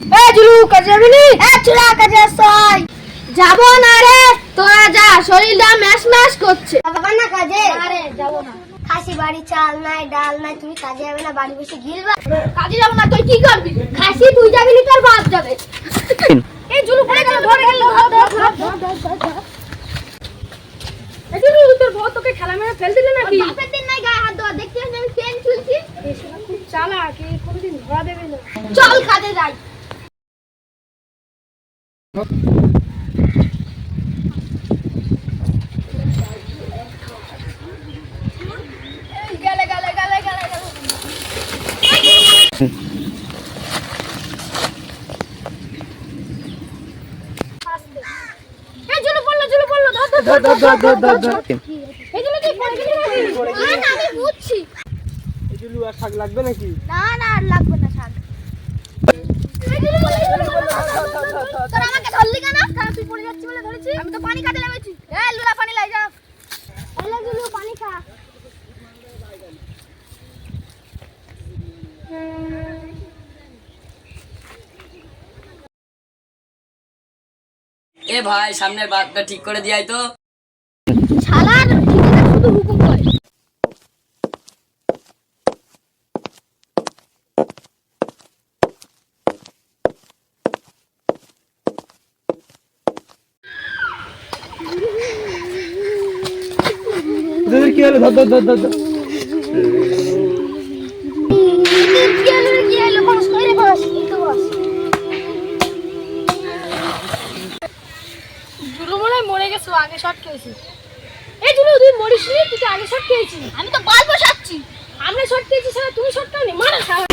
এই জুলু কাজে যাবি নি? চুলা কাজে আসছাই। যাব না রে, তোরা যা, শরীরটা ম্যাশ ম্যাশ করছে। যাবা না কাজে? আরে যাব না। খাসি বাড়ি চাল নাই ডাল নাই, তুমি কাজে যাবে না, বাড়ি বসে গিলবা? কাজে যাব না, তুই কি করবি? খাসি তুই যাবি নি, তোর বাপ যাবে। এই জুলু পড়ে গেল, ধরে গেল, ধর। এই জুলু, তোর বউ তোকে খেলা মেরে ফেল দিল নাকি? বাপের দিন নাই গায়ে হাত দেওয়া, দেখতে আমি পেন চুলছি। এসব খুব চালাক, এই কোনদিন ধরা দেবে না। চল কাজে যাই। গেলে। এই জুলু পড়লো, ধর। এই জুলু তুই পড়ে গেলি নাকি? না আমি বুঝছি। এই জুলু আর শাক লাগবে নাকি? না আর লাগবে না শাক। তোর আমাকে ধরলি কেন? কারণ তুই পড়ে যাচ্ছি বলে ধরেছি। আমি তো পানি কাটে নেমেছি। এই লুলা পানি লাই যা। এলা জুলু পানি খা। এ ভাই সামনের বাঁধটা ঠিক করে দিয়াই তো। শালার ঠিকাদার শুধু হুকুম করে। তোদের কি হলো? ধর। কি হলো বস কইরে বস একটু বস। জুলু মনে মরে গেছে, আগে শট খেয়েছি। এই জুলু তুই মরিস নি, তুই তো আগে শট খেয়েছিস। আমি তো গল্প সাচ্ছি। আমরা শট খেয়েছি, সারা তুমি শট খাওনি, মারা সারা।